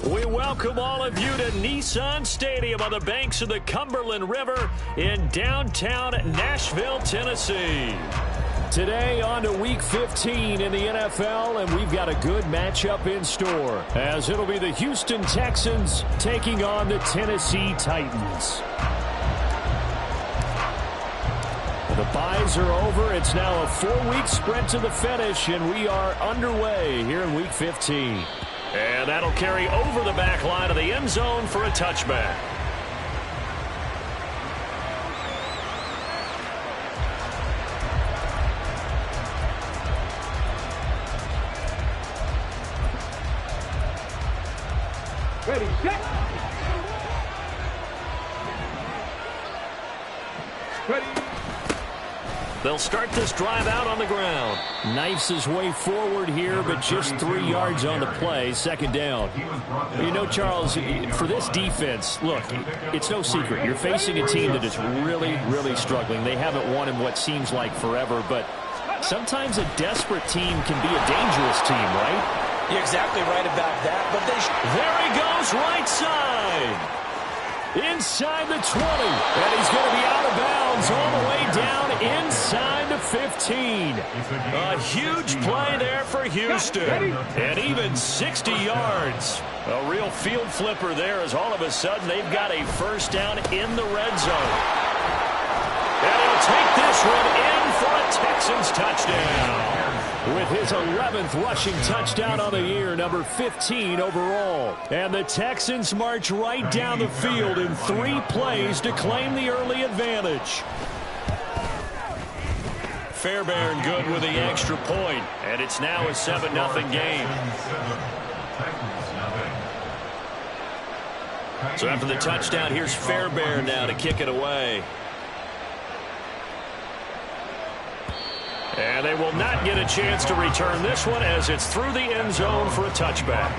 We welcome all of you to Nissan Stadium on the banks of the Cumberland River in downtown Nashville, Tennessee. Today on to Week 15 in the NFL, and we've got a good matchup in store, as it'll be the Houston Texans taking on the Tennessee Titans. The byes are over. It's now a 4-week sprint to the finish, and we are underway here in Week 15. And that'll carry over the back line of the end zone for a touchback. Ready, set. Ready. They'll start this drive out on the ground. Knifes his way forward here, but just 3 yards on the play. Second down. You know, Charles, for this defense, look, it's no secret. You're facing a team that is really, really struggling. They haven't won in what seems like forever, but sometimes a desperate team can be a dangerous team, right? You're exactly right about that, but there he goes, right side. Inside the 20, and he's going to be out of bounds all the way down inside the 15. A huge play there for Houston, and even 60 yards. A real field flipper there, as all of a sudden they've got a first down in the red zone. And he'll take this one in for a Texans touchdown. With his 11th rushing touchdown on the year, number 15 overall. And the Texans march right down the field in 3 plays to claim the early advantage. Fairbairn good with the extra point, and it's now a 7-0 game. So after the touchdown, here's Fairbairn now to kick it away. And they will not get a chance to return this one as it's through the end zone for a touchback.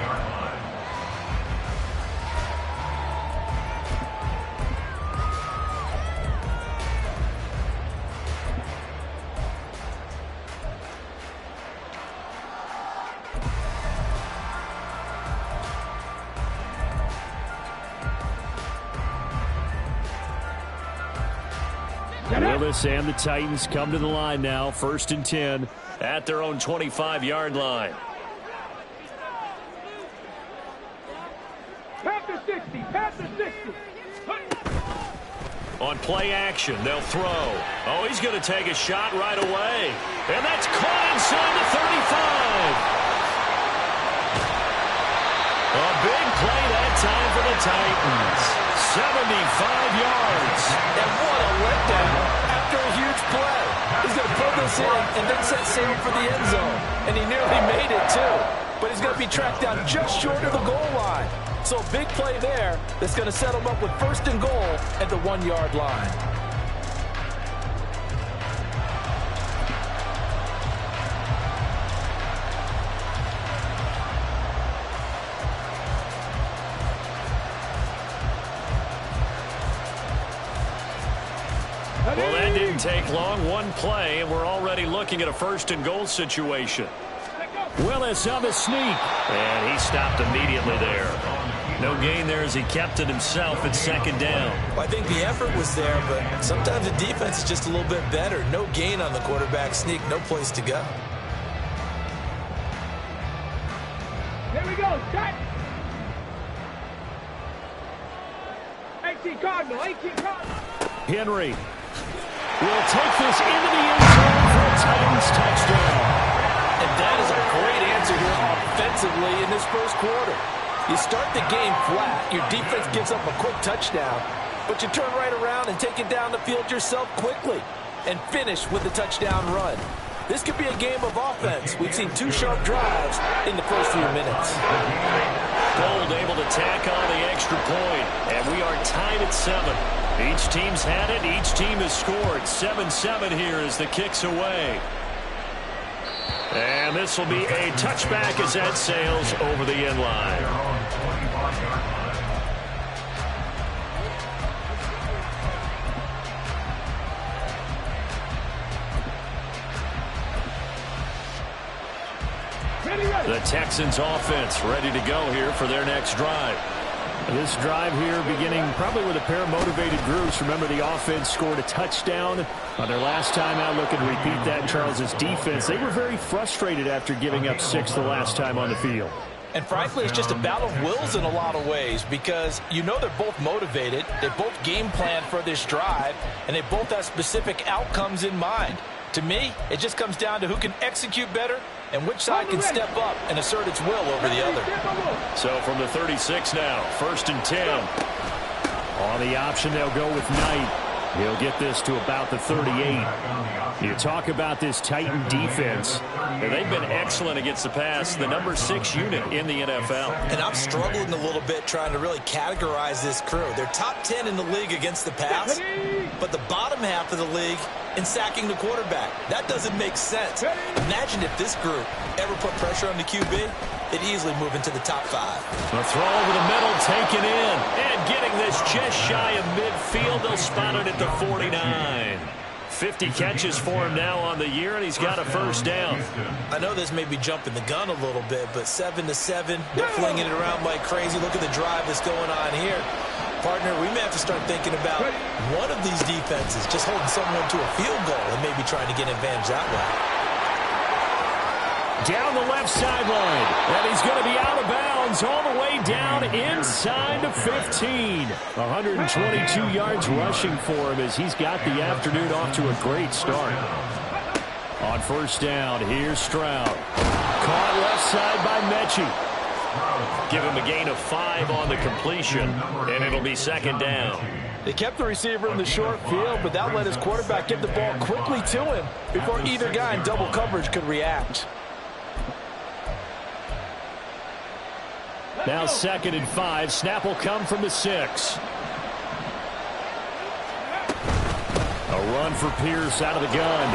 Willis and the Titans come to the line now, 1st and 10 at their own 25-yard line. Pass to 60, pass to 60. On play action, they'll throw. Oh, he's going to take a shot right away. And that's caught inside the 35. A big play that time for the Titans. 75 yards. And what a letdown after a huge play. He's going to pull this in and then set sail for the end zone. And he nearly made it, too. But he's going to be tracked down just short of the goal line. So a big play there that's going to set him up with 1st and goal at the 1-yard line. Well, that didn't take long. One play, and we're already looking at a 1st and goal situation. Willis on the sneak. And he stopped immediately there. No gain there as he kept it himself at 2nd down. Well, I think the effort was there, but sometimes the defense is just a little bit better. No gain on the quarterback sneak. No place to go. Here we go, set. 18 Cardinal, 18 Cardinal. Henry will take this into the end zone for a Titans touchdown. And that is a great answer here offensively in this 1st quarter. You start the game flat, your defense gives up a quick touchdown, but you turn right around and take it down the field yourself quickly and finish with the touchdown run. This could be a game of offense. We've seen 2 sharp drives in the first few minutes. Gold able to tack on the extra point, and we are tied at 7. Each team's had it. Each team has scored. 7-7 here as the kick's away. And this will be a touchback as that sails over the end line. The Texans offense ready to go here for their next drive. This drive here beginning probably with a pair of motivated groups. Remember, the offense scored a touchdown on their last time out. Looking to repeat that. Charles's defense, they were very frustrated after giving up 6 the last time on the field. And frankly, it's just a battle of wills in a lot of ways because you know they're both motivated. They both game plan for this drive, and they both have specific outcomes in mind. To me, it just comes down to who can execute better and which side can step up and assert its will over the other. So from the 36 now, 1st and 10. On the option, they'll go with Knight. He'll get this to about the 38. You talk about this Titan defense. They've been excellent against the pass, the number 6 unit in the NFL. And I'm struggling a little bit trying to really categorize this crew. They're top 10 in the league against the pass, but the bottom half of the league in sacking the quarterback. That doesn't make sense. Imagine if this group ever put pressure on the QB, they'd easily move into the top 5. A throw over the middle, taken in, and getting this just shy of midfield. They'll spot it at the 49. 50 catches for him now on the year, and he's got a first down. I know this may be jumping the gun a little bit, but 7-7, they're flinging it around like crazy. Look at the drive that's going on here. Partner, we may have to start thinking about one of these defenses just holding someone to a field goal and maybe trying to get an advantage that way. Down the left sideline, and he's going to be out of bounds all the way down inside the 15. 122 yards rushing for him as he's got the afternoon off to a great start. On first down, here's Stroud. Caught left side by Mechie. Give him a gain of 5 on the completion, and it'll be 2nd down. They kept the receiver in the short field, but that let his quarterback get the ball quickly to him before either guy in double coverage could react. Now 2nd and 5. Snap will come from the 6. A run for Pierce out of the gun.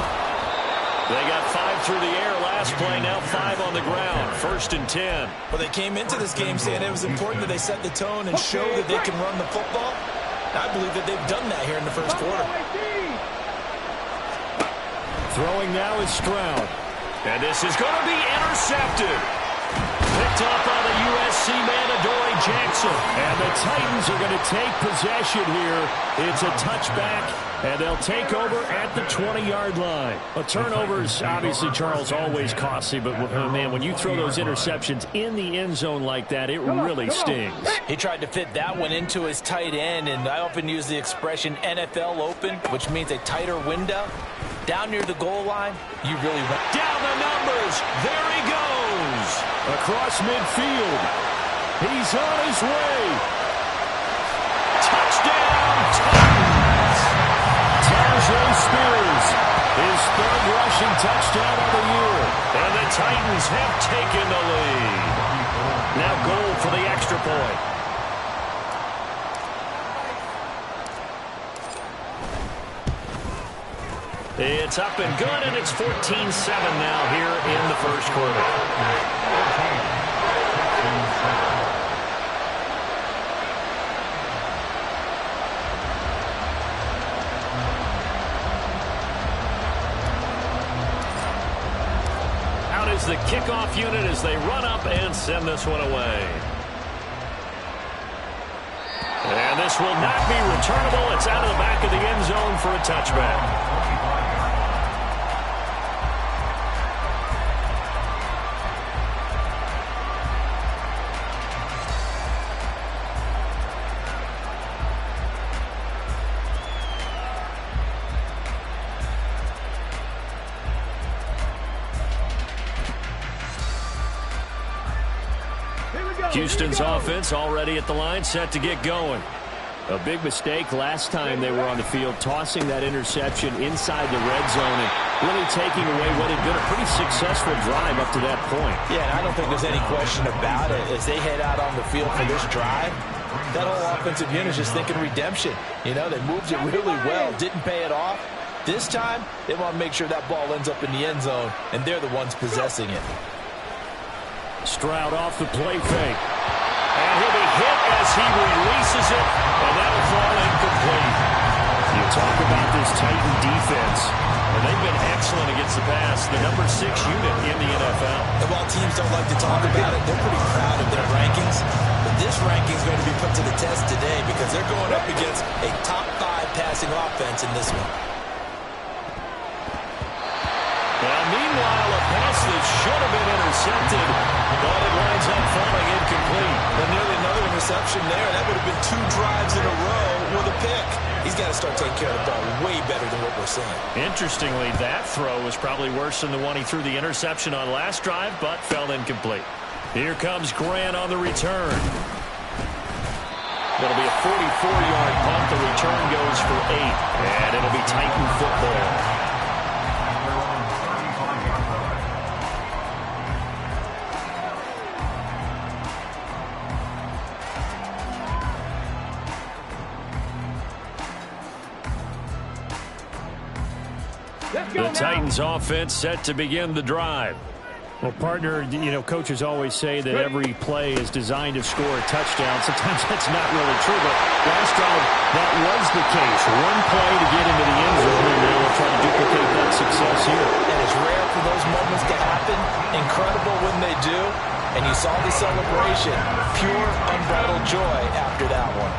They got 5 through the air last play, now 5 on the ground. 1st and 10. Well, they came into this game saying it was important that they set the tone and show that they can run the football. I believe that they've done that here in the first quarter. Throwing now is Stroud. And this is going to be intercepted. Picked up by the USC man, Adoree Jackson. And the Titans are going to take possession here. It's a touchback, and they'll take over at the 20-yard line. A turnover's obviously, Charles, always costly, but, man, when you throw those interceptions in the end zone like that, it really stings. He tried to fit that one into his tight end, and I often use the expression NFL open, which means a tighter window. Down near the goal line, you really want. Down the numbers. There he goes. Across midfield. He's on his way. Touchdown, Titans. Tyjae Spears, his 3rd rushing touchdown of the year. And the Titans have taken the lead. Now goal for the extra point. It's up and good, and it's 14-7 now here in the first quarter. Out is the kickoff unit as they run up and send this one away. And this will not be returnable. It's out of the back of the end zone for a touchback. Houston's offense already at the line, set to get going. A big mistake last time they were on the field, tossing that interception inside the red zone and really taking away what had been a pretty successful drive up to that point. Yeah, and I don't think there's any question about it. As they head out on the field for this drive, that whole offensive unit is just thinking redemption. You know, they moved it really well, didn't pay it off. This time, they want to make sure that ball ends up in the end zone, and they're the ones possessing it. Stroud off the play fake. And he'll be hit as he releases it, and that'll fall incomplete. You talk about this Titan defense, and they've been excellent against the pass, the number 6 unit in the NFL. And while teams don't like to talk about it. They're pretty proud of their rankings. But this ranking is going to be put to the test today because they're going up against a top 5 passing offense in this one. Well, meanwhile, a pass that should have been intercepted, but it winds up falling incomplete. And nearly another interception there. That would have been 2 drives in a row with a pick. He's got to start taking care of the ball way better than what we're seeing. Interestingly, that throw was probably worse than the one he threw the interception on last drive, but fell incomplete. Here comes Grant on the return. It'll be a 44-yard punt. The return goes for 8, and it'll be Titan football. The Titans offense set to begin the drive. Well, partner, coaches always say that every play is designed to score a touchdown. Sometimes that's not really true, but last drive, that was the case. One play to get into the end zone, and now we'll try to duplicate that success here. And it's rare for those moments to happen. Incredible when they do. And you saw the celebration. Pure, unbridled joy after that one.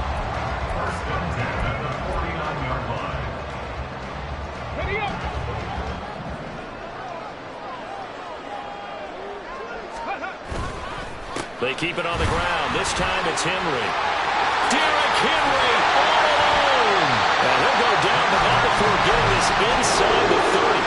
They keep it on the ground. This time it's Henry. Derrick Henry all alone. And he'll go down, but not before getting this inside the 30.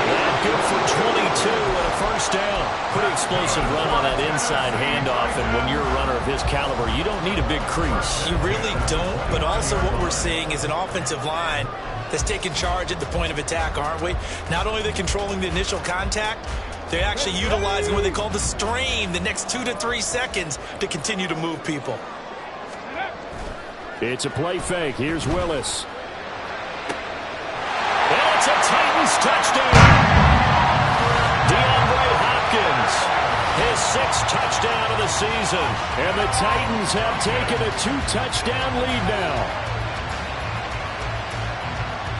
And good for 22 and a first down. Pretty explosive run on that inside handoff. And when you're a runner of his caliber, you don't need a big crease. You really don't, but also what we're seeing is an offensive line that's taking charge at the point of attack, aren't we? Not only are they controlling the initial contact, they're actually utilizing what they call the strain, the next 2 to 3 seconds, to continue to move people. It's a play fake. Here's Willis. And it's a Titans touchdown. DeAndre Hopkins, his 6th touchdown of the season. And the Titans have taken a 2-touchdown lead now.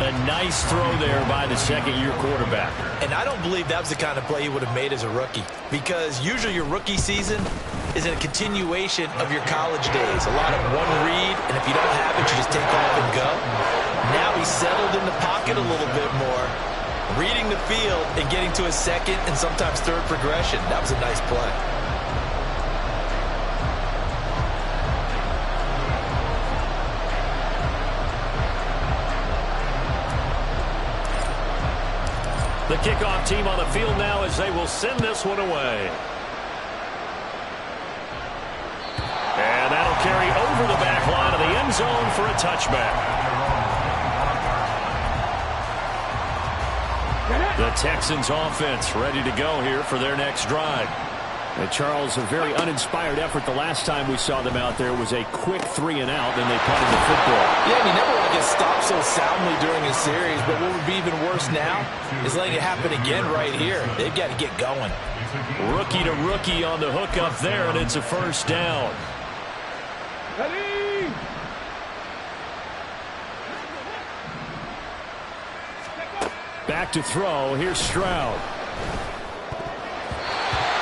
A nice throw there by the second-year quarterback. And I don't believe that was the kind of play he would have made as a rookie, because usually your rookie season is a continuation of your college days. A lot of one read, and if you don't have it, you just take off and go. Now he's settled in the pocket a little bit more, reading the field and getting to his second and sometimes third progression. That was a nice play. The kickoff team on the field now as they will send this one away. And that'll carry over the back line of the end zone for a touchback. The Texans offense ready to go here for their next drive. And Charles, a very uninspired effort. The last time we saw them out there was a quick 3 and out, then they punted the football. Yeah, and you never want to get stopped so soundly during a series, but what would be even worse now is letting it happen again right here. They've got to get going. Rookie to rookie on the hook up there, and it's a first down. Ready? Back to throw. Here's Stroud.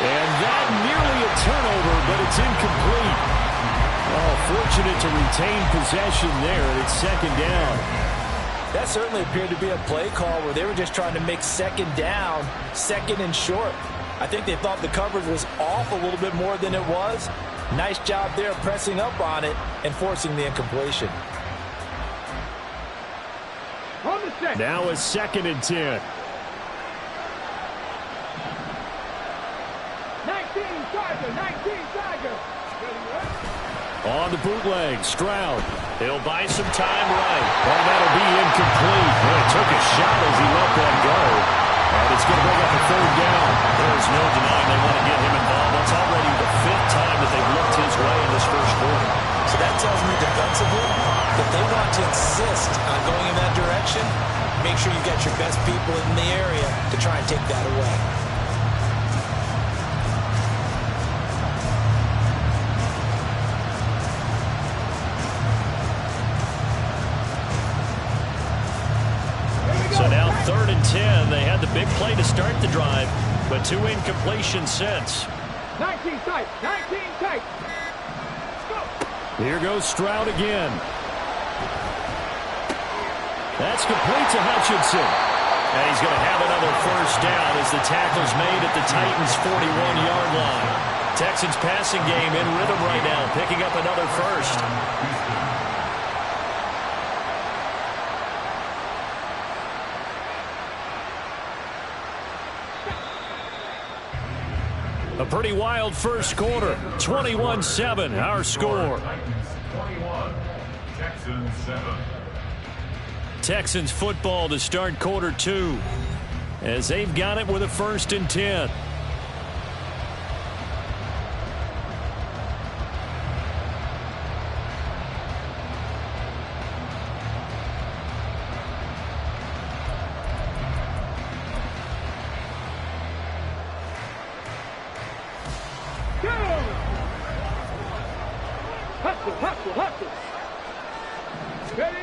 And that nearly a turnover, but it's incomplete. Oh, fortunate to retain possession there, and it's second down. That certainly appeared to be a play call where they were just trying to make second down, second and short. I think they thought the coverage was off a little bit more than it was. Nice job there pressing up on it and forcing the incompletion. Now a 2nd and 10. 19 Tiger. On the bootleg, Stroud. He'll buy some time right. Well, that'll be incomplete. Well, he took a shot as he let that go. And it's going to bring up a 3rd down. There's no denying they want to get him involved. That's already the 5th time that they've looked his way in this first quarter. So that tells me defensively that they want to insist on going in that direction. Make sure you've got your best people in the area to try and take that away. So now 3rd and 10. They had the big play to start the drive, but 2 incompletions since. 19 tight. 19 tight. Go. Here goes Stroud again. That's complete to Hutchinson. And he's going to have another first down as the tackle's made at the Titans' 41-yard line. Texans passing game in rhythm right now, picking up another first. A pretty wild first quarter. 21-7, our score. 21, Texans 7. Texans football to start quarter 2 as they've got it with a 1st and 10. Hustle. Ready.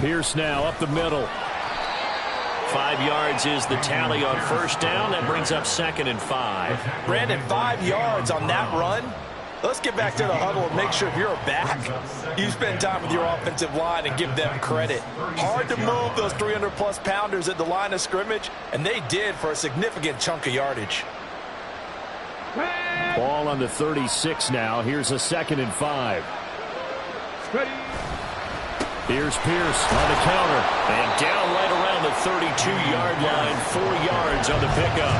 Pierce now up the middle. 5 yards is the tally on first down. That brings up 2nd and 5. Brandon, 5 yards on that run. Let's get back to the huddle and make sure if you're a back, you spend time with your offensive line and give them credit. Hard to move those 300-plus pounders at the line of scrimmage, and they did for a significant chunk of yardage. Ball on the 36 now. Here's a 2nd and 5. Ready. Here's Pierce on the counter. And down right around the 32-yard line. 4 yards on the pickup.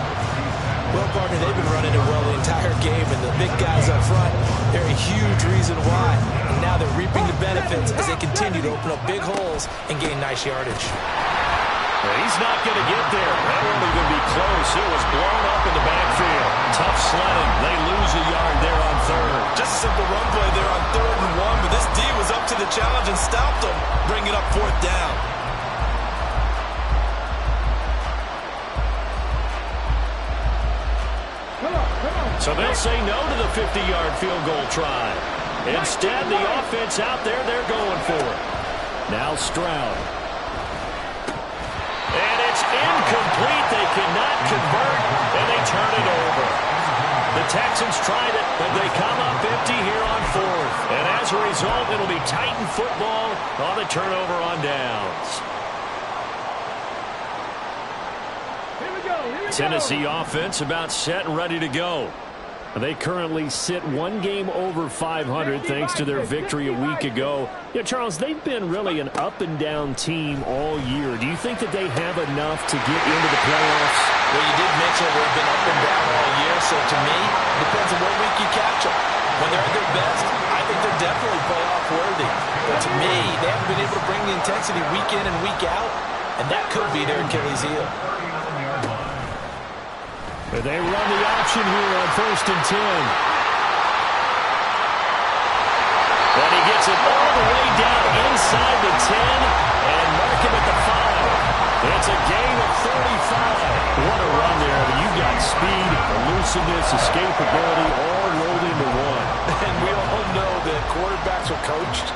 Well, partner, they've been running it well the entire game, and the big guys up front, they're a huge reason why. And now they're reaping the benefits as they continue to open up big holes and gain nice yardage. He's not going to get there. That won't even be close. It was blown up in the backfield. Tough sledding. They lose a yard there on 3rd. Just a simple run play there on 3rd and 1, but this D was up to the challenge and stopped them, bringing up 4th down. Come on. So they'll say no to the 50-yard field goal try. Instead, the offense out there, they're going for it. Now Stroud. And it's incomplete. They cannot convert, and they turn it over. The Texans tried it, but they come up empty here on 4th. And as a result, it'll be Titan football on the turnover on downs. Here we go. Tennessee offense about set and ready to go. They currently sit 1 game over 500 thanks to their victory a week ago. You know, Charles, they've been really an up-and-down team all year. Do you think that they have enough to get into the playoffs? Well, you did mention they've been up and down all year, so to me, it depends on what week you catch them. When they're at their best, I think they're definitely playoff-worthy. But to me, they haven't been able to bring the intensity week in and week out, and that could be their Achilles heel. They run the option here on 1st and 10. And he gets it all the way down inside the 10 and mark him at the 5. It's a gain of 35. What a run there. I mean, you've got speed, elusiveness, escapability all rolled into one. And we all know that quarterbacks are coached.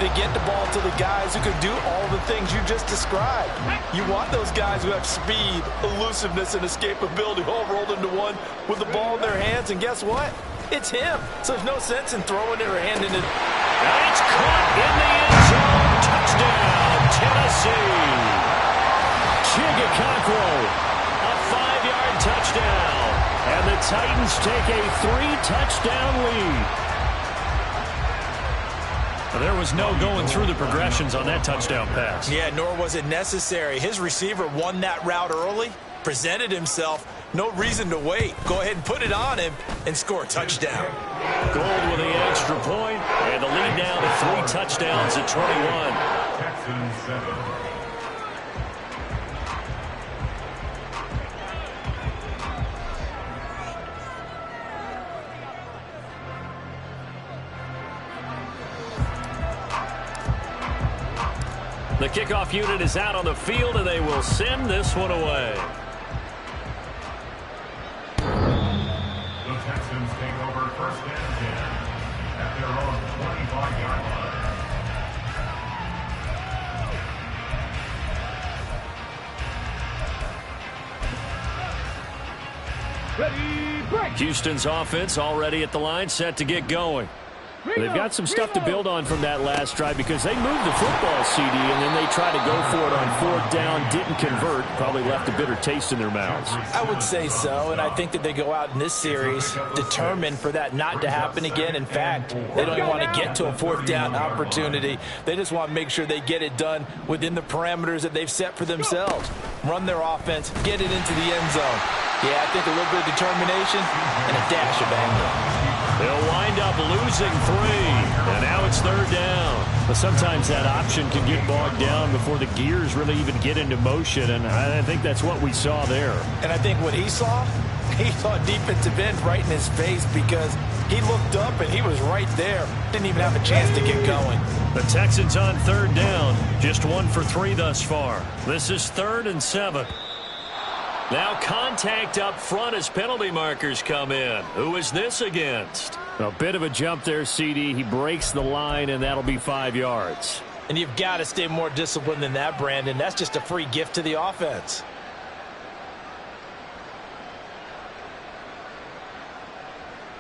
They get the ball to the guys who can do all the things you just described. You want those guys who have speed, elusiveness, and escapability all rolled into one with the ball in their hands. And guess what? It's him. So there's no sense in throwing it or handing it. And it's caught in the end zone. Touchdown, Tennessee. Chigakonkwo, a 5-yard touchdown. And the Titans take a 3-touchdown lead. There was no going through the progressions on that touchdown pass. Yeah, nor was it necessary. His receiver won that route early, presented himself. No reason to wait. Go ahead and put it on him and score a touchdown. Gold with the extra point, and the lead now to 3 touchdowns at 21. Texans 7. The kickoff unit is out on the field, and they will send this one away. The Texans take over 1st and 10 at their own 25-yard line. Ready. Houston's offense already at the line, set to get going. They've got some stuff to build on from that last drive because they moved the football, CD, and then they tried to go for it on 4th down, didn't convert, probably left a bitter taste in their mouths. I would say so, and I think that they go out in this series determined for that not to happen again. In fact, they don't even want to get to a 4th down opportunity. They just want to make sure they get it done within the parameters that they've set for themselves. Run their offense, get it into the end zone. Yeah, I think a little bit of determination and a dash of anger. They'll wind up losing 3, and now it's 3rd down. But sometimes that option can get bogged down before the gears really even get into motion, and I think that's what we saw there. And I think what he saw defensive end right in his face because he looked up and he was right there. Didn't even have a chance to get going. The Texans on 3rd down, just 1 for 3 thus far. This is 3rd and 7. Now contact up front as penalty markers come in. Who is this against? A bit of a jump there, CD. He breaks the line, and that'll be 5 yards. And you've got to stay more disciplined than that, Brandon. That's just a free gift to the offense.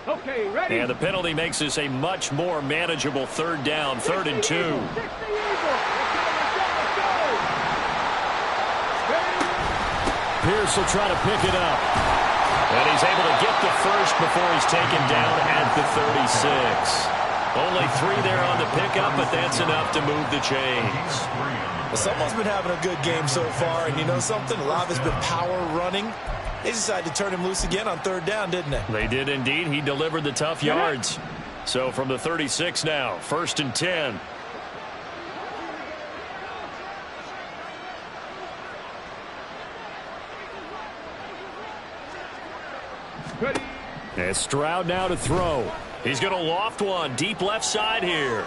Okay, ready? And the penalty makes this a much more manageable 3rd down, 3rd and 2. Pierce will try to pick it up. And he's able to get the first before he's taken down at the 36. Only 3 there on the pickup, but that's enough to move the chains. Well, someone's been having a good game so far, and you know something? A lot of it's been power running. They decided to turn him loose again on 3rd down, didn't they? They did indeed. He delivered the tough yards. So from the 36 now, 1st and 10. Ready? And Stroud now to throw. He's going to loft one deep left side here.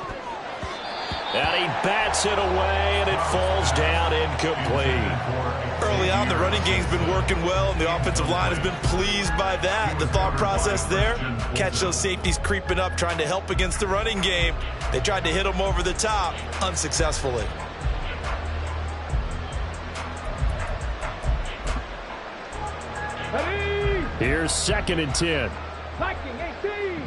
And he bats it away, and it falls down incomplete. Early on, the running game's been working well, and the offensive line has been pleased by that. The thought process there, catch those safeties creeping up, trying to help against the running game. They tried to hit them over the top, unsuccessfully. Ready? Here's 2nd and 10. Viking 18.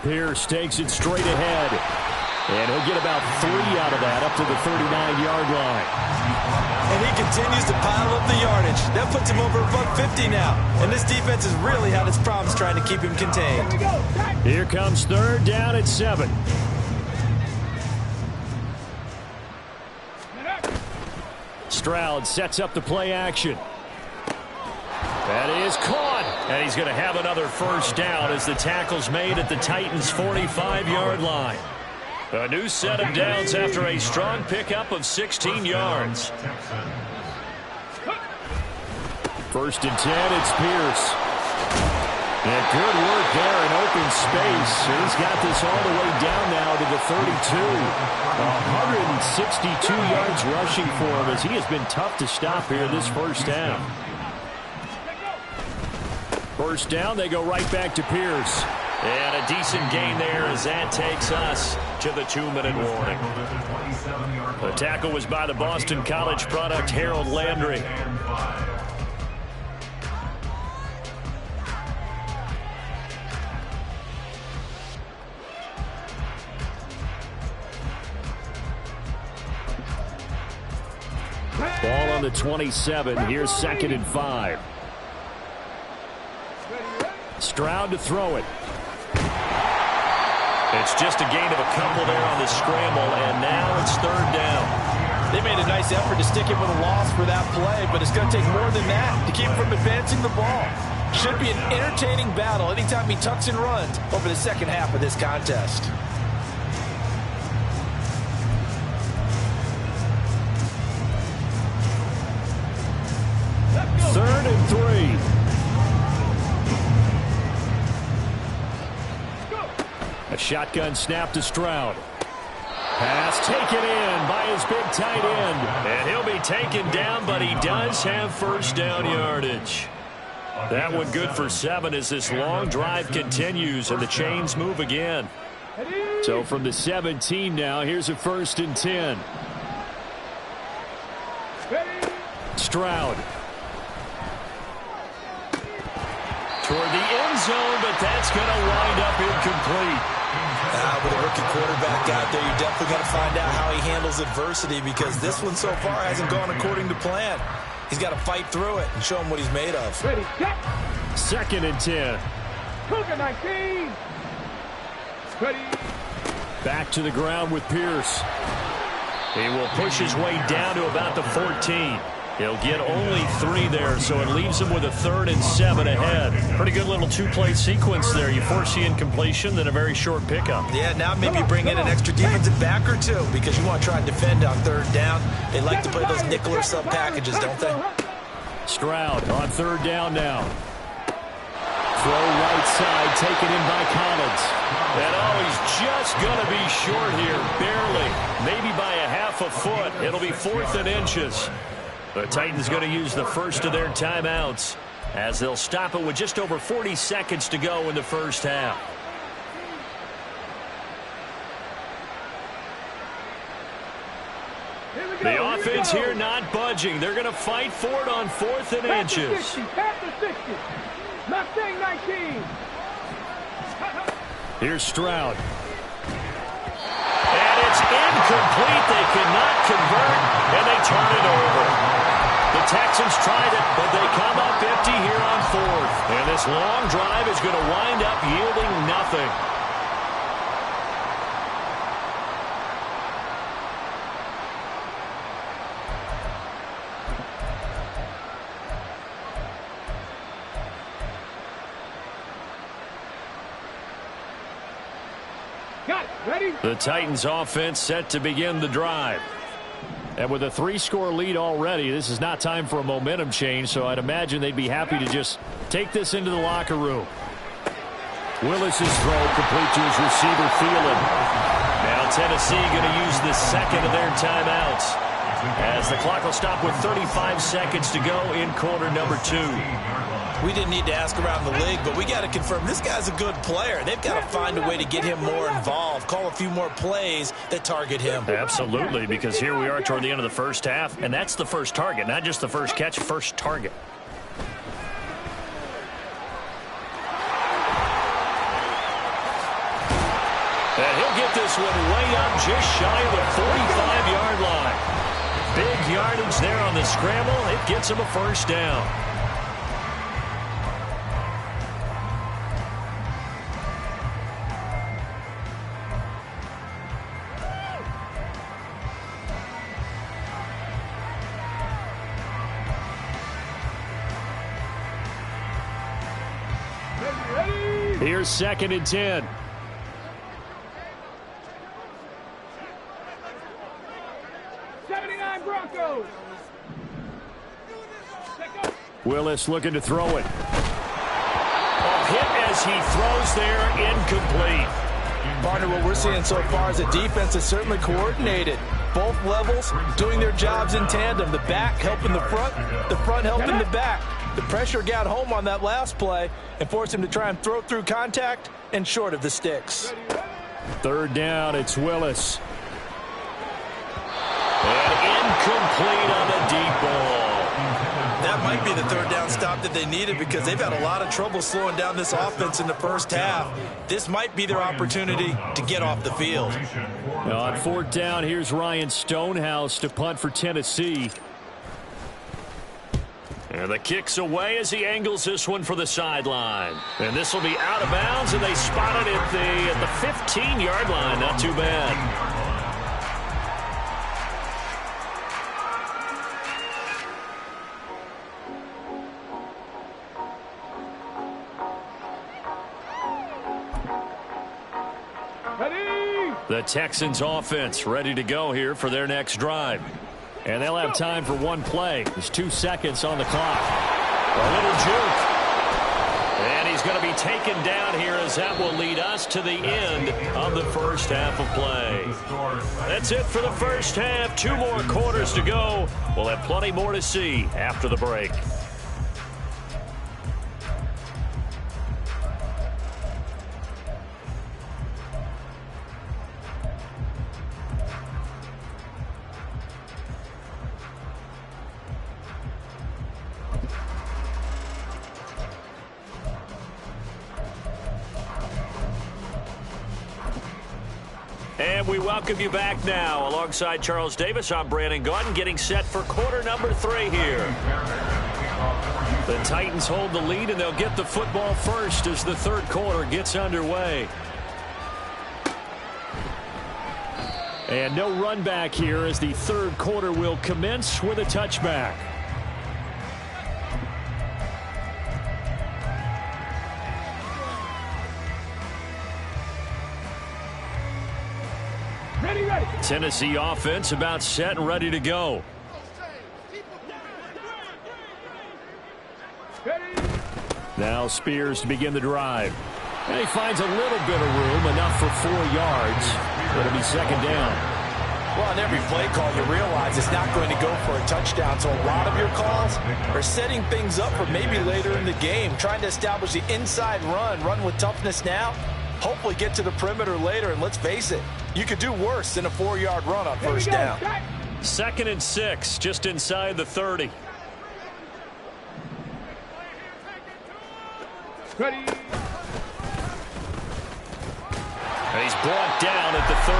Pierce takes it straight ahead. And he'll get about 3 out of that up to the 39-yard line. And he continues to pile up the yardage. That puts him over $150 now. And this defense has really had its problems trying to keep him contained. Here comes 3rd down at 7. Stroud sets up the play action. That is caught. And he's going to have another 1st down as the tackle's made at the Titans' 45-yard line. A new set of downs after a strong pickup of 16 yards. 1st and 10, it's Pierce. And good work there in open space. He's got this all the way down now to the 32. 162 yards rushing for him as he has been tough to stop here this 1st down. 1st down, they go right back to Pierce. And a decent gain there as that takes us to the 2-minute warning. The tackle was by the Boston College product, Harold Landry. Ball on the 27. Here's 2nd and 5. Stroud to throw it. It's just a gain of a couple there on the scramble, and now it's 3rd down. They made a nice effort to stick him with a loss for that play, but it's going to take more than that to keep him from advancing the ball. Should be an entertaining battle anytime he tucks and runs over the second half of this contest. Third and 3. A shotgun snap to Stroud. Pass taken in by his big tight end. And he'll be taken down, but he does have 1st down yardage. That one good for 7 as this long drive continues and the chains move again. So from the 17 now, here's a 1st and 10. but that's going to wind up incomplete. With a rookie quarterback out there, you're definitely going to find out how he handles adversity, because this one so far hasn't gone according to plan. He's got to fight through it and show him what he's made of. Ready, set. 2nd and 10. Cougar 19. Ready. Back to the ground with Pierce. He will push his way down to about the 14. He'll get only 3 there, so it leaves him with a 3rd and 7 ahead. Pretty good little 2-play sequence there. You force the incompletion, then a very short pickup. Yeah, now maybe bring in an extra defensive back or two, because you want to try and defend on 3rd down. They like to play those nickel or sub packages, don't they? Stroud on 3rd down now. Throw right side, taken in by Collins. And he's just going to be short here, barely. Maybe by a half a foot. It'll be 4th and inches. The Titans going to use the first of their timeouts as they'll stop it with just over 40 seconds to go in the first half. The offense here not budging. They're going to fight for it on 4th and inches. Pass the 60. Mustang 19. Here's Stroud. And it's incomplete. They cannot convert, and they turn it over. The Texans tried it, but they come up empty here on 4th. And this long drive is going to wind up yielding nothing. Got it. Ready? The Titans offense set to begin the drive. And with a 3-score lead already, this is not time for a momentum change, so I'd imagine they'd be happy to just take this into the locker room. Willis's throw complete to his receiver, Thielen. Now Tennessee going to use the second of their timeouts as the clock will stop with 35 seconds to go in quarter number 2. We didn't need to ask around the league, but we got to confirm this guy's a good player. They've got to find a way to get him more involved, call a few more plays that target him. Absolutely, because here we are toward the end of the first half, and that's the first target, not just the first catch, first target. And he'll get this one way up just shy of the 45-yard line. Big yardage there on the scramble. It gets him a first down. Here's 2nd and 10. Broncos. Willis looking to throw it. A hit as he throws there, incomplete. Partner, what we're seeing so far is a defense that's certainly coordinated. Both levels doing their jobs in tandem. The back helping the front helping the back. The pressure got home on that last play and forced him to try and throw through contact and short of the sticks. 3rd down, it's Willis. And incomplete on the deep ball. That might be the 3rd down stop that they needed, because they've had a lot of trouble slowing down this offense in the first half. This might be their opportunity to get off the field. Now on 4th down, here's Ryan Stonehouse to punt for Tennessee. And the kick's away as he angles this one for the sideline. And this will be out of bounds, and they spot it at the 15-yard line. Not too bad. The Texans offense ready to go here for their next drive. And they'll have time for one play. There's 2 seconds on the clock. A little juke. And he's going to be taken down here as that will lead us to the end of the first half of play. That's it for the first half. 2 more quarters to go. We'll have plenty more to see after the break. And we welcome you back now. Alongside Charles Davis, I'm Brandon Gaudin, getting set for quarter number 3 here. The Titans hold the lead, and they'll get the football first as the third quarter gets underway. And no run back here as the third quarter will commence with a touchback. Ready. Tennessee offense about set and ready to go. Ready. Now Spears to begin the drive. And he finds a little bit of room, enough for 4 yards. It'll be second down. Well, on every play call, you realize it's not going to go for a touchdown. So a lot of your calls are setting things up for maybe later in the game, trying to establish the inside run with toughness now, hopefully get to the perimeter later. And let's face it, you could do worse than a 4-yard run on first down. Second and 6, just inside the 30. Ready. And he's brought down at the 34.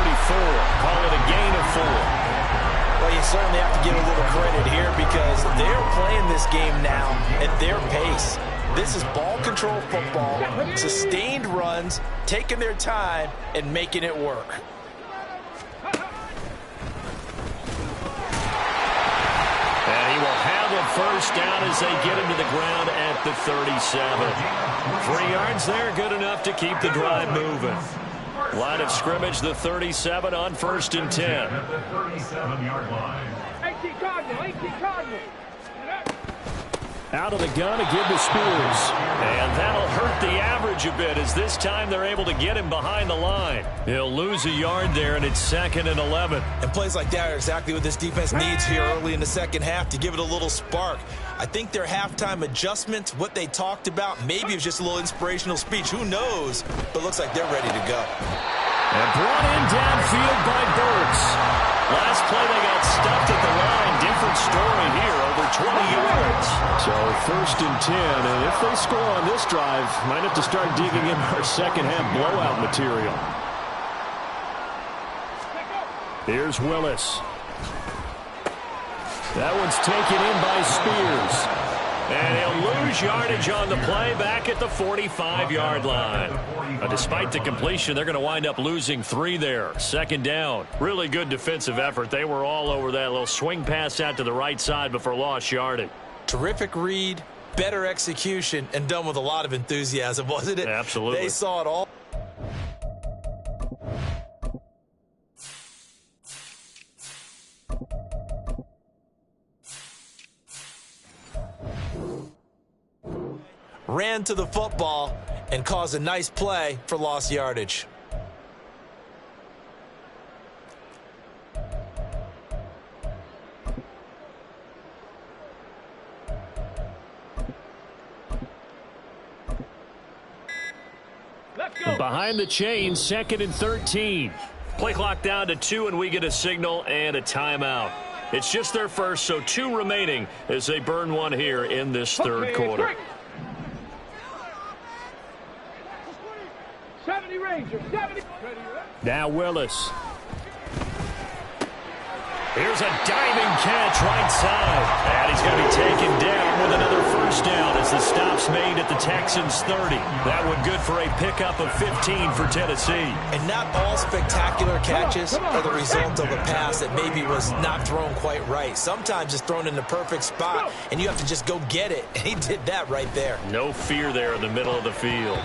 Call it a gain of 4. Well, you certainly have to give a little credit here because they're playing this game now at their pace. This is ball control football, sustained runs, taking their time and making it work. And he will have a first down as they get him to the ground at the 37. 3 yards there, good enough to keep the drive moving. Line of scrimmage, the 37 on 1st and 10. At the 37-yard line. 18 Cardinal. Out of the gun to give to Spears. And that'll hurt the average a bit as this time they're able to get him behind the line. He'll lose a yard there, and it's 2nd and 11. And plays like that are exactly what this defense needs here early in the second half to give it a little spark. I think their halftime adjustments, what they talked about, maybe it was just a little inspirational speech. Who knows? But looks like they're ready to go. And brought in downfield by Burks. Last play they got stuffed at the line. Different story here, over 20 yards. So 1st and 10, and if they score on this drive, might have to start digging in our second half blowout material. Here's Willis. That one's taken in by Spears. And he'll lose yardage on the play back at the 45-yard line. Despite the completion, they're going to wind up losing 3 there. 2nd down. Really good defensive effort. They were all over that little swing pass out to the right side before lost yardage. Terrific read, better execution, and done with a lot of enthusiasm, wasn't it? Absolutely. They saw it all. Ran to the football and caused a nice play for lost yardage. Let's go. Behind the chain, 2nd and 13. Play clock down to 2, and we get a signal and a timeout. It's just their first, so 2 remaining as they burn one here in this third quarter. 70 Rangers, 70. Now Willis. Here's a diving catch right side. And he's going to be taken down with another first down as the stop's made at the Texans' 30. That one good for a pickup of 15 for Tennessee. And not all spectacular catches are the result of a pass that maybe was not thrown quite right. Sometimes it's thrown in the perfect spot, and you have to just go get it. And he did that right there. No fear there in the middle of the field.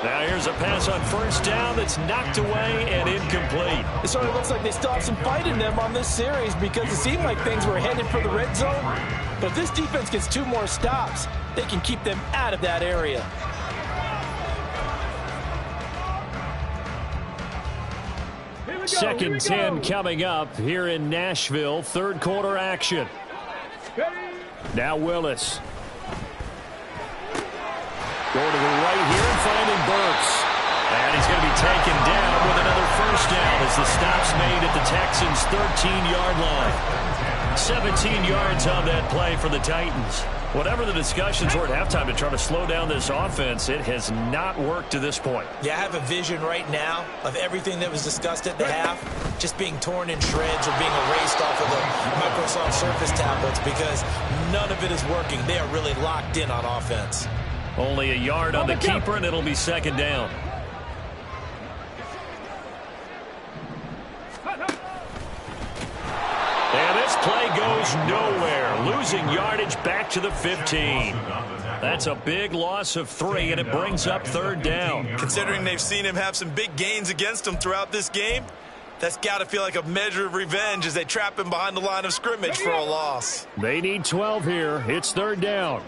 Now here's a pass on first down that's knocked away and incomplete. It certainly looks like they still have some fight in them on this series because it seemed like things were headed for the red zone. But if this defense gets 2 more stops, they can keep them out of that area. Second 10 coming up here in Nashville. Third quarter action. Now Willis. Going to the right here and finding Burks. And he's going to be taken down with another first down as the stop's made at the Texans' 13-yard line. 17 yards on that play for the Titans. Whatever the discussions were at halftime to try to slow down this offense, it has not worked to this point. Yeah, I have a vision right now of everything that was discussed at the half just being torn in shreds or being erased off of the Microsoft Surface tablets because none of it is working. They are really locked in on offense. Only a yard on the keeper, and it'll be second down. And this play goes nowhere, losing yardage back to the 15. That's a big loss of 3, and it brings up third down. Considering they've seen him have some big gains against them throughout this game, that's got to feel like a measure of revenge as they trap him behind the line of scrimmage for a loss. They need 12 here. It's third down.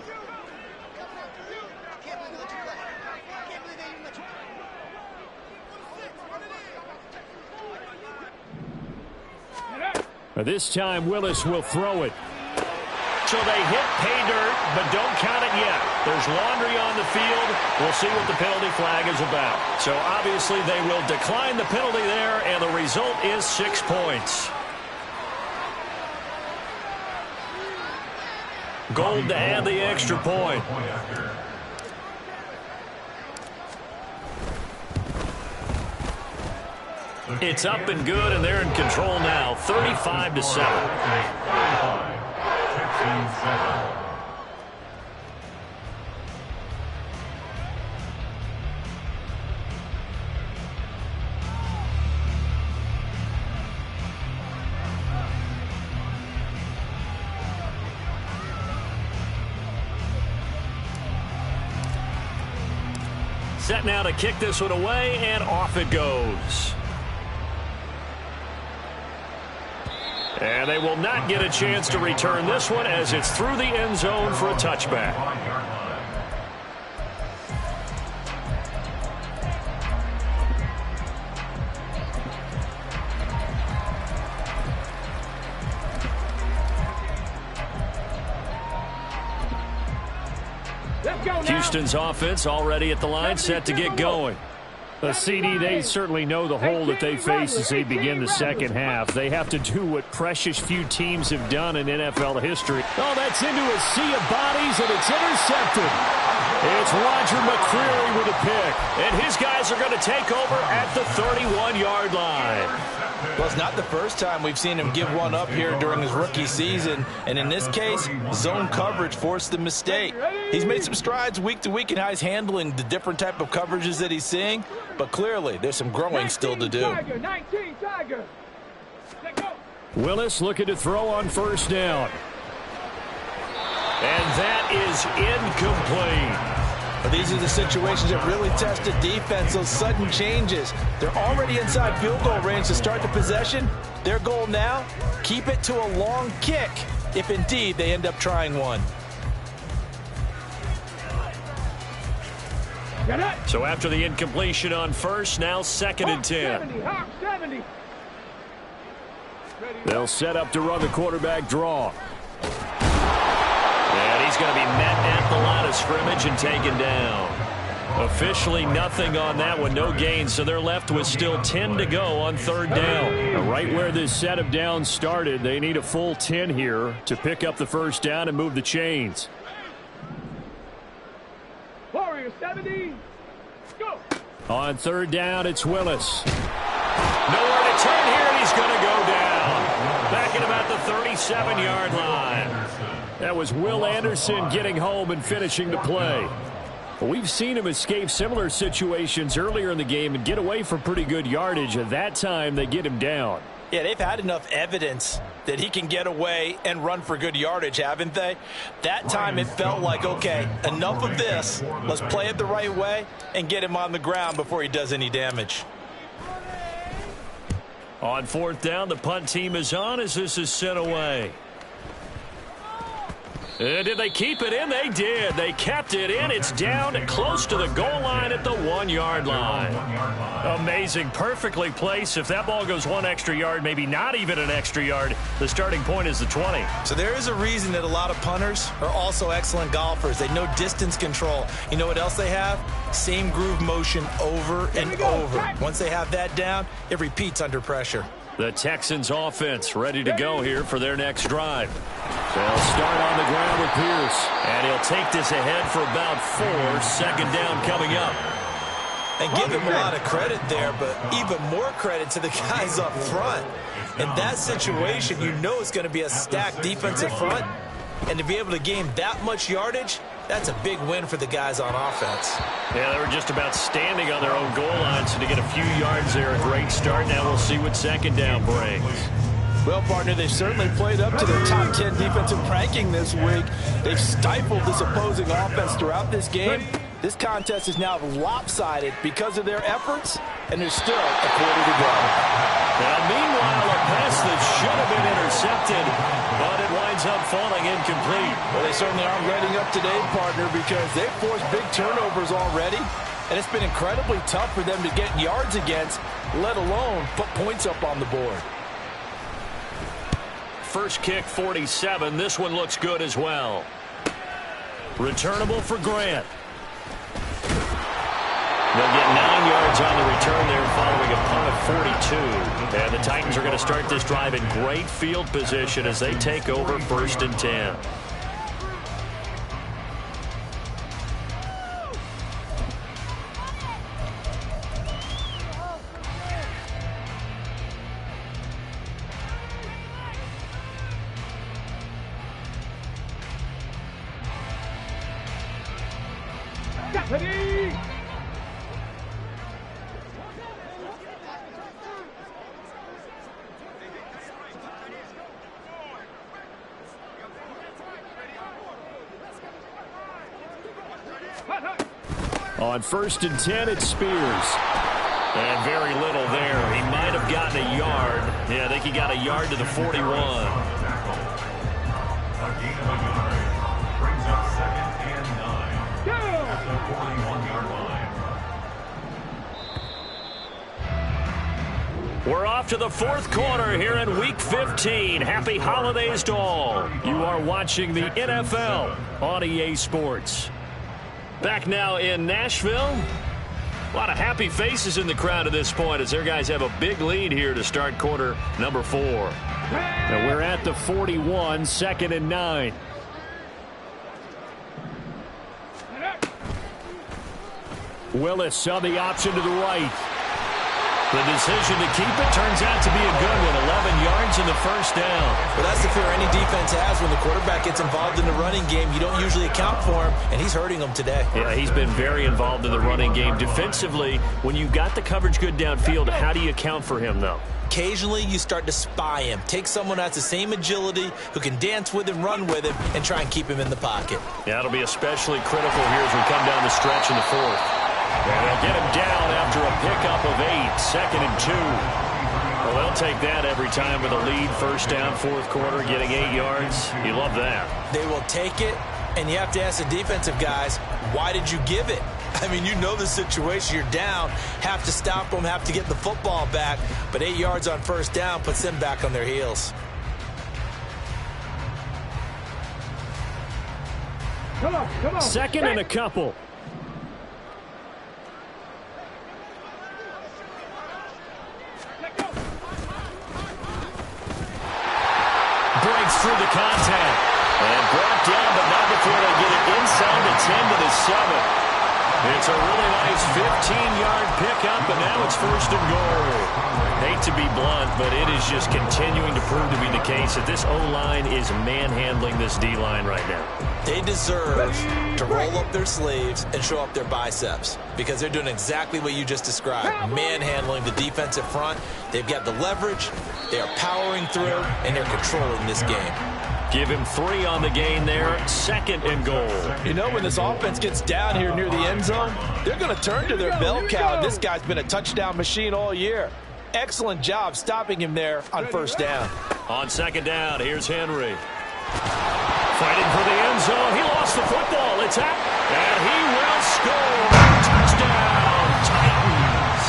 This time, Willis will throw it. So they hit pay dirt, but don't count it yet. There's laundry on the field. We'll see what the penalty flag is about. So obviously they will decline the penalty there, and the result is 6 points. Gold to add the extra point. It's up and good, and they're in control now, 35-7. Set now to kick this one away, and off it goes. And they will not get a chance to return this one as it's through the end zone for a touchback. Houston's offense already at the line, set to get going. The CD, they certainly know the hole that they face as they begin the second half. They have to do what precious few teams have done in NFL history. Oh, that's into a sea of bodies, and it's intercepted. It's Roger McCreary with a pick. And his guys are going to take over at the 31-yard line. Well, it's not the first time we've seen him give one up here during his rookie season. And in this case, zone coverage forced the mistake. He's made some strides week to week in how he's handling the different type of coverages that he's seeing. But clearly, there's some growing still to do. 19 Tiger. Willis looking to throw on first down. And that is incomplete. But these are the situations that really test the defense, those sudden changes. They're already inside field goal range to start the possession. Their goal now, keep it to a long kick, if indeed they end up trying one. So after the incompletion on first, now second and 10. 70. They'll set up to run the quarterback draw. And he's going to be met at the line of scrimmage and taken down. Officially nothing on that one, no gain, so they're left with still 10 to go on third down. Right where this set of downs started, they need a full 10 here to pick up the first down and move the chains. Warriors 70. Go. On third down, it's Willis. Nowhere to turn here, and he's going to go down. Back at about the 37-yard line. That was Will Anderson getting home and finishing the play. We've seen him escape similar situations earlier in the game and get away from pretty good yardage. At that time, they get him down. Yeah, they've had enough evidence that he can get away and run for good yardage, haven't they? That time it felt like, okay, enough of this. Let's play it the right way and get him on the ground before he does any damage. On fourth down, the punt team is on as this is sent away. Did they keep it in? They did. They kept it in. It's down close to the goal line at the 1-yard line. Amazing. Perfectly placed. If that ball goes one extra yard, maybe not even an extra yard, the starting point is the 20. So there is a reason that a lot of punters are also excellent golfers. They know distance control. You know what else they have? Same groove motion over and over. Once they have that down, it repeats under pressure. The Texans offense ready to go here for their next drive. They'll start on the ground with Pierce. And he'll take this ahead for about 4. Second down coming up. And give him a lot of credit there, but even more credit to the guys up front. In that situation, you know it's going to be a stacked defensive front. And to be able to gain that much yardage, that's a big win for the guys on offense. Yeah, they were just about standing on their own goal line, so to get a few yards there, a great start. Now we'll see what second down brings. Well, partner, they've certainly played up to their top 10 defensive ranking this week. They've stifled this opposing offense throughout this game. This contest is now lopsided because of their efforts, and there's still a quarter to go. Now, meanwhile, a pass that should have been intercepted, but it winds up falling incomplete. Well, they certainly aren't letting up today, partner, because they've forced big turnovers already, and it's been incredibly tough for them to get yards against, let alone put points up on the board. First kick, 47. This one looks good as well. Returnable for Grant. They'll get 9 yards on the return there following a punt of 42. And the Titans are going to start this drive in great field position as they take over 1st and 10. Deputy! On 1st and 10, it's Spears. And very little there. He might have gotten a yard. Yeah, I think he got a yard to the 41. A gain of a yard brings up 2nd and 9 at the 41-yard line. We're off to the 4th quarter here in Week 15. Happy holidays to all. You are watching the NFL on EA Sports. Back now in Nashville. A lot of happy faces in the crowd at this point as their guys have a big lead here to start quarter number 4. And we're at the 41, 2nd and 9. Willis saw the option to the right. The decision to keep it turns out to be a good one. 11 yards in the first down. Well, that's the fear any defense has when the quarterback gets involved in the running game. You don't usually account for him, and he's hurting them today. Yeah, he's been very involved in the running game. Defensively, when you got the coverage good downfield, how do you account for him, though? Occasionally, you start to spy him. Take someone who has the same agility, who can dance with him, run with him, and try and keep him in the pocket. Yeah, it'll be especially critical here as we come down the stretch in the 4th. And they'll get him down after a pickup of 8, 2nd and 2. Well, they'll take that every time with a lead, 1st down, 4th quarter, getting 8 yards. You love that. They will take it, and you have to ask the defensive guys, why did you give it? I mean, you know the situation. You're down, have to stop them, have to get the football back, but 8 yards on 1st down puts them back on their heels. Come on. 2nd and a couple. Breaks through the contact. And brought down, but not before they get it inside the 10 to the 7. It's a really nice 15-yard pickup, and now it's 1st and goal. Hate to be blunt, but it is just continuing to prove to be the case that this O-line is manhandling this D-line right now. They deserve to roll up their sleeves and show up their biceps because they're doing exactly what you just described, manhandling the defensive front. They've got the leverage, they are powering through, and they're controlling this game. Give him 3 on the gain there, 2nd and goal. You know, when this offense gets down here near the end zone, they're going to turn to their bell cow, and this guy's been a touchdown machine all year. Excellent job stopping him there on 1st down. On 2nd down, here's Henry. Fighting for the end zone. He lost the football. It's out. And he will score. Touchdown, Titans.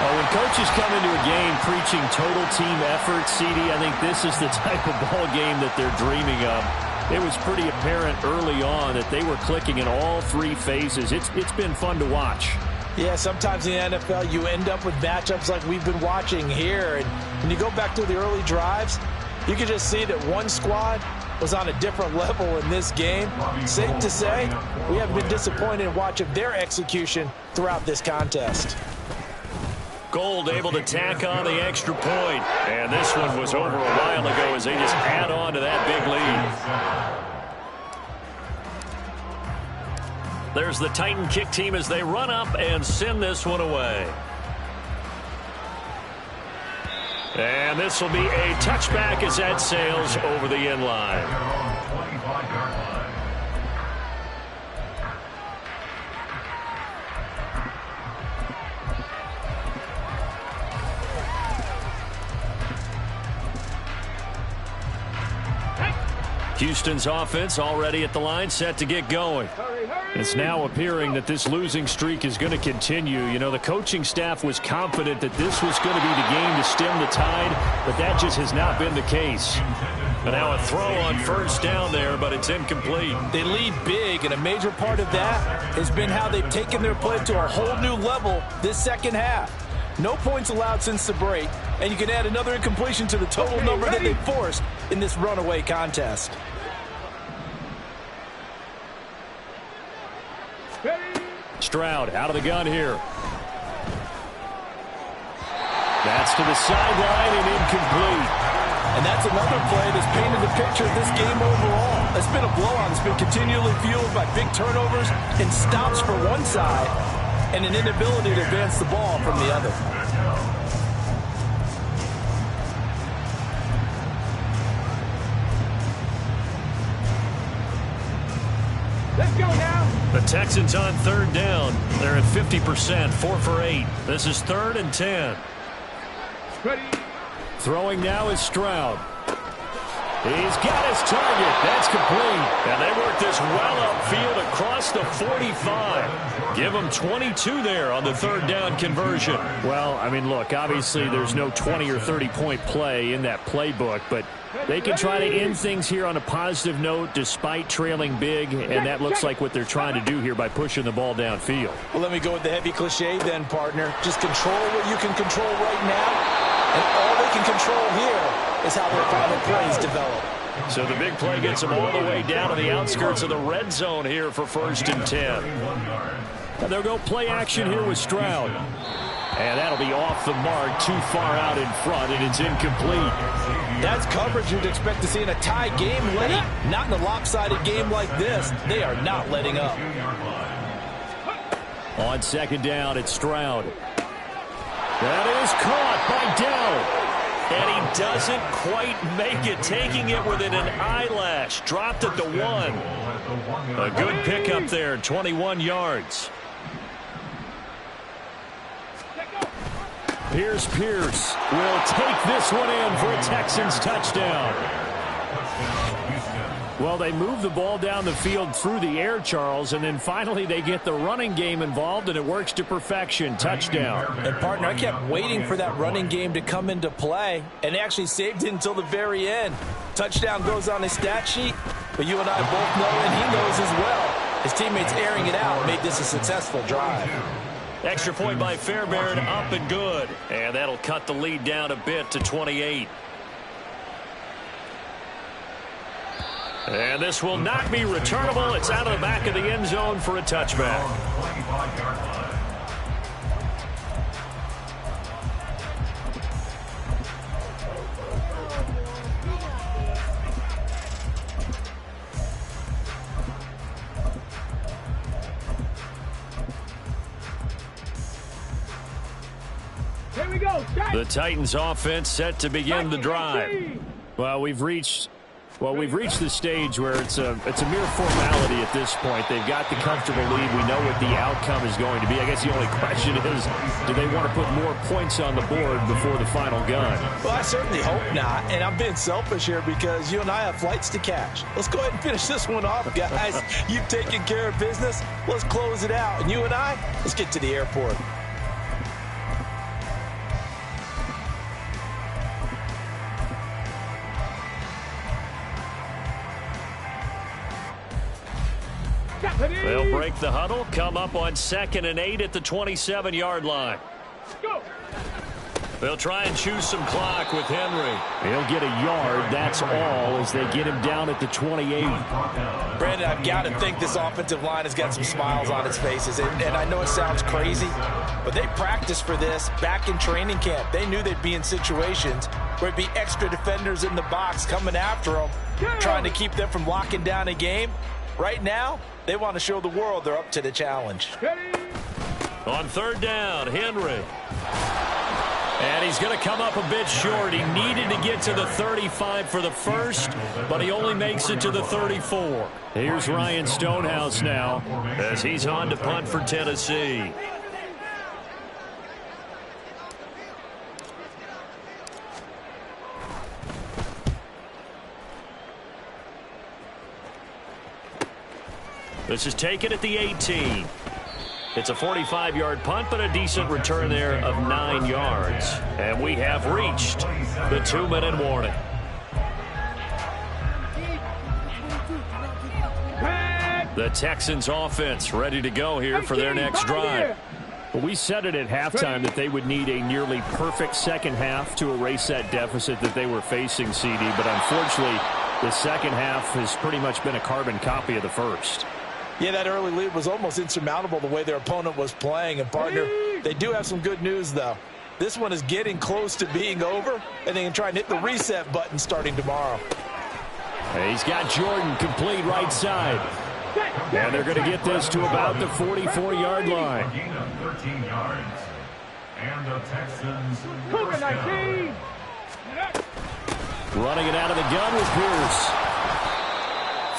Oh, when coaches come into a game preaching total team effort, CD, I think this is the type of ball game that they're dreaming of. It was pretty apparent early on that they were clicking in all 3 phases. It's been fun to watch. Yeah, sometimes in the NFL, you end up with matchups like we've been watching here. And when you go back to the early drives, you can just see that one squad was on a different level in this game. Safe to say, we haven't been disappointed in watching their execution throughout this contest. Gold able to tack on the extra point. And this one was over a while ago as they just add on to that big lead. There's the Titan kick team as they run up and send this one away. And this will be a touchback as that sails over the end line. Houston's offense already at the line, set to get going. It's now appearing that this losing streak is going to continue. You know, the coaching staff was confident that this was going to be the game to stem the tide, but that just has not been the case. And now a throw on first down there, but it's incomplete. They lead big, and a major part of that has been how they've taken their play to a whole new level this second half. No points allowed since the break, and you can add another incompletion to the total number that they forced in this runaway contest. Stroud out of the gun here. That's to the sideline and incomplete. And that's another play that's painted the picture of this game overall. It's been a blowout. It's been continually fueled by big turnovers and stops for one side and an inability to advance the ball from the other. Let's go now. The Texans on third down. They're at 50%, 4 for 8. This is 3rd and 10. Ready. Throwing now is Stroud. He's got his target. That's complete. And they work this well upfield across the 45. Give them 22 there on the third down conversion. Well, I mean, look, obviously there's no 20 or 30-point play in that playbook, but they can try to end things here on a positive note despite trailing big, and that looks like what they're trying to do here by pushing the ball downfield. Well, let me go with the heavy cliche then, partner. Just control what you can control right now, and all they can control here is how their final plays develop. So the big play gets them all the way down to the outskirts of the red zone here for 1st and 10. And they'll go play action here with Stroud. And that'll be off the mark, too far out in front, and it's incomplete. That's coverage you'd expect to see in a tie game late. Not in a lopsided game like this. They are not letting up. On 2nd down, it's Stroud. That is caught by Dowd. And he doesn't quite make it, taking it within an eyelash. Dropped at the 1. A good pickup there, 21 yards. Pierce will take this one in for a Texans touchdown. Well, they move the ball down the field through the air, Charles, and then finally they get the running game involved, and it works to perfection. Touchdown. And, partner, I kept waiting for that running game to come into play, and actually saved it until the very end. Touchdown goes on his stat sheet, but you and I both know, and he knows as well, his teammates airing it out made this a successful drive. Extra point by Fairbairn, up and good. And that'll cut the lead down a bit to 28. And this will not be returnable. It's out of the back of the end zone for a touchback. Here we go. The Titans offense set to begin the drive. Well, we've reached the stage where it's a mere formality at this point. They've got the comfortable lead. We know what the outcome is going to be. I guess the only question is, do they want to put more points on the board before the final gun? Well, I certainly hope not, and I'm being selfish here because you and I have flights to catch. Let's go ahead and finish this one off, guys. You've taken care of business. Let's close it out, and you and I, let's get to the airport. They'll break the huddle, come up on 2nd and 8 at the 27-yard line. Go. They'll try and choose some clock with Henry. He'll get a yard, that's all, as they get him down at the 28. Brandon, I've got to think this offensive line has got some smiles on its faces. And I know it sounds crazy, but they practiced for this back in training camp. They knew they'd be in situations where it'd be extra defenders in the box coming after them, trying to keep them from locking down a game. Right now, they want to show the world they're up to the challenge. On 3rd down, Henry. And he's going to come up a bit short. He needed to get to the 35 for the first, but he only makes it to the 34. Here's Ryan Stonehouse now as he's on to punt for Tennessee. This is taken at the 18. It's a 45-yard punt, but a decent return there of 9 yards. And we have reached the 2-minute warning. The Texans offense ready to go here for their next drive. Well, we said it at halftime that they would need a nearly perfect second half to erase that deficit that they were facing, CD. But unfortunately, the second half has pretty much been a carbon copy of the first. Yeah, that early lead was almost insurmountable the way their opponent was playing. And, partner, they do have some good news, though. This one is getting close to being over, and they can try and hit the reset button starting tomorrow. He's got Jordan complete right side. And they're going to get this to about the 44-yard line. Gain of 13 yards. And the Texans Cougar 19. Running it out of the gun with Pierce.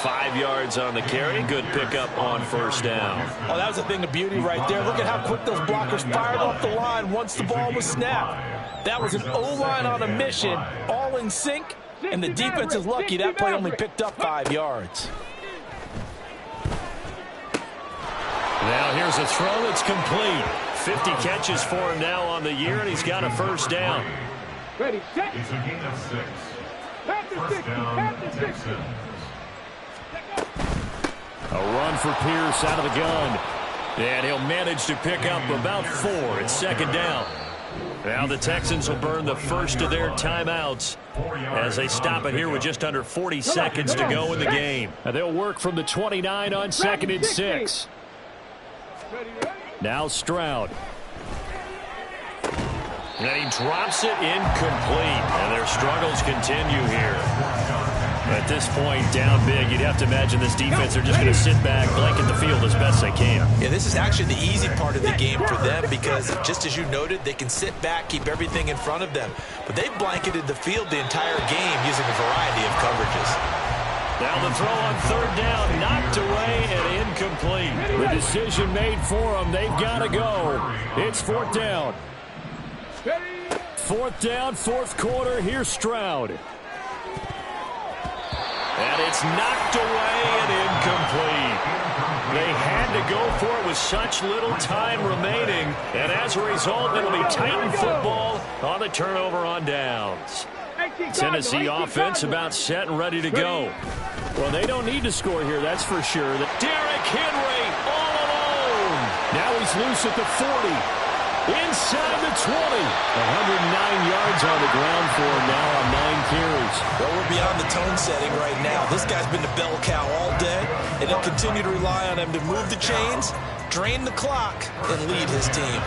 5 yards on the carry. Good pickup on 1st down. Oh, that was a thing of beauty right there. Look at how quick those blockers fired off the line once the ball was snapped. That was an O-line on a mission, all in sync, and the defense is lucky that play only picked up 5 yards. Now here's a throw that's complete. 50 catches for him now on the year, and he's got a 1st down. Ready, set. It's a gain of 6. First down, Texans. A run for Pierce out of the gun. And he'll manage to pick up about 4 at 2nd down. Now the Texans will burn the first of their timeouts as they stop it here with just under 40 seconds to go in the game. Now they'll work from the 29 on 2nd and 6. Now Stroud. And he drops it incomplete. And their struggles continue here. At this point, down big, you'd have to imagine this defense are just going to sit back, blanket the field as best they can. Yeah, this is actually the easy part of the game for them because, just as you noted, they can sit back, keep everything in front of them. But they've blanketed the field the entire game using a variety of coverages. Now the throw on 3rd down, knocked away and incomplete. The decision made for them. They've got to go. It's 4th down. 4th down, 4th quarter. Here's Stroud. And it's knocked away and incomplete. They had to go for it with such little time remaining. And as a result, it'll be Titan football on the turnover on downs. Tennessee offense about set and ready to go. Well, they don't need to score here, that's for sure. Derrick Henry all alone. Now he's loose at the 40. Inside the 20. 109 yards on the ground for him now on 9 carries. Well, we're beyond the tone setting right now. This guy's been the bell cow all day, and he'll continue to rely on him to move the chains, drain the clock, and lead his team.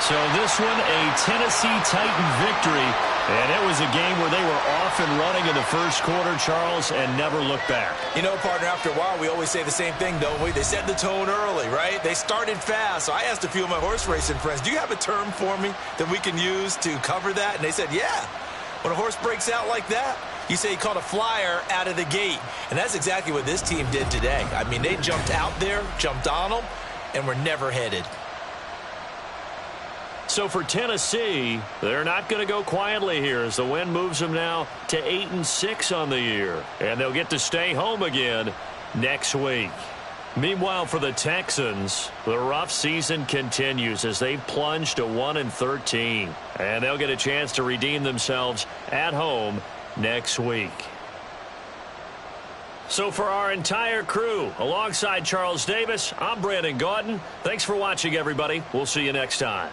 So this one, a Tennessee Titan victory. And it was a game where they were off and running in the first quarter, Charles, and never looked back. You know, partner, after a while, we always say the same thing, don't we? They set the tone early, right? They started fast. So I asked a few of my horse racing friends, do you have a term for me that we can use to cover that? And they said, yeah. When a horse breaks out like that, you say he caught a flyer out of the gate. And that's exactly what this team did today. I mean, they jumped out there, jumped on them, and were never headed. So for Tennessee, they're not going to go quietly here as the win moves them now to 8-6 on the year. And they'll get to stay home again next week. Meanwhile, for the Texans, the rough season continues as they've plunged to 1-13. And they'll get a chance to redeem themselves at home next week. So for our entire crew, alongside Charles Davis, I'm Brandon Gaudin. Thanks for watching, everybody. We'll see you next time.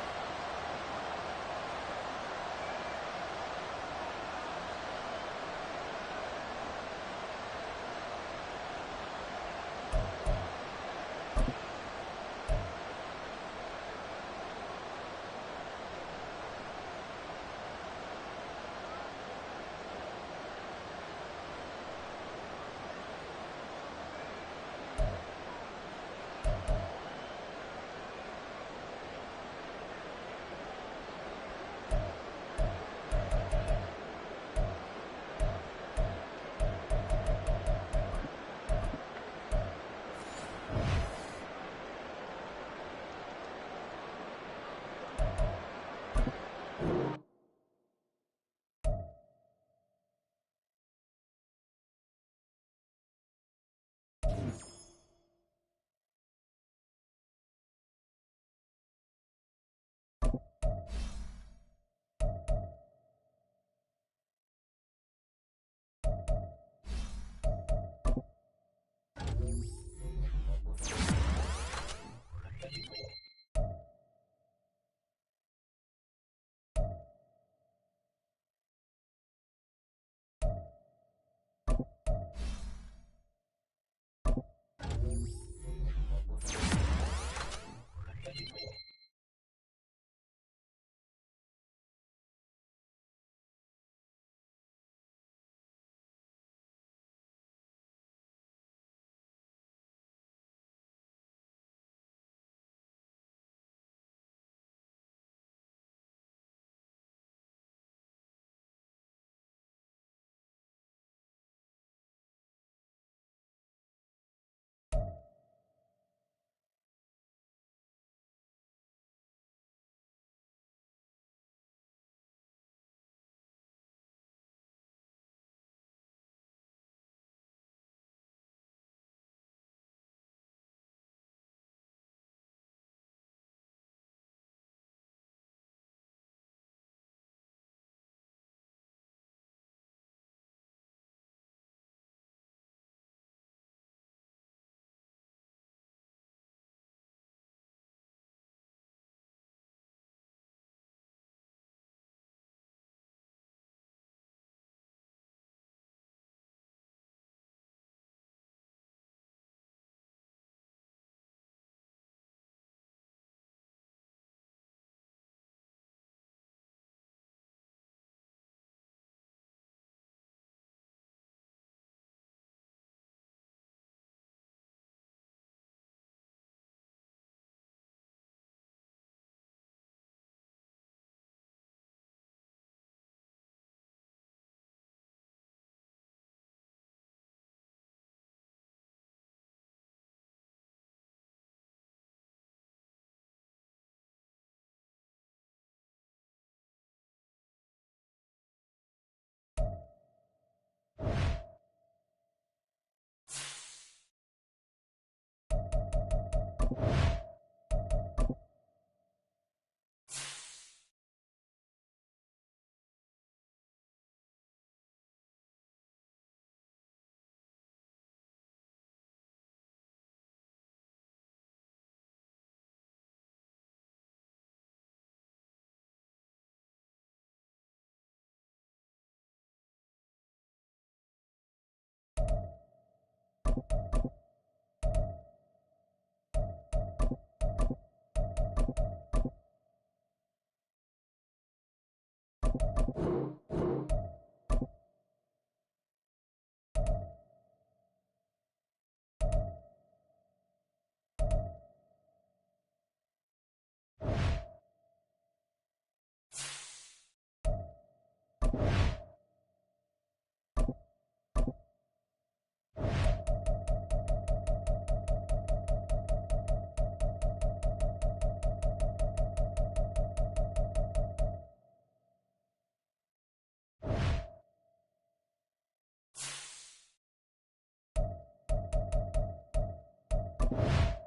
You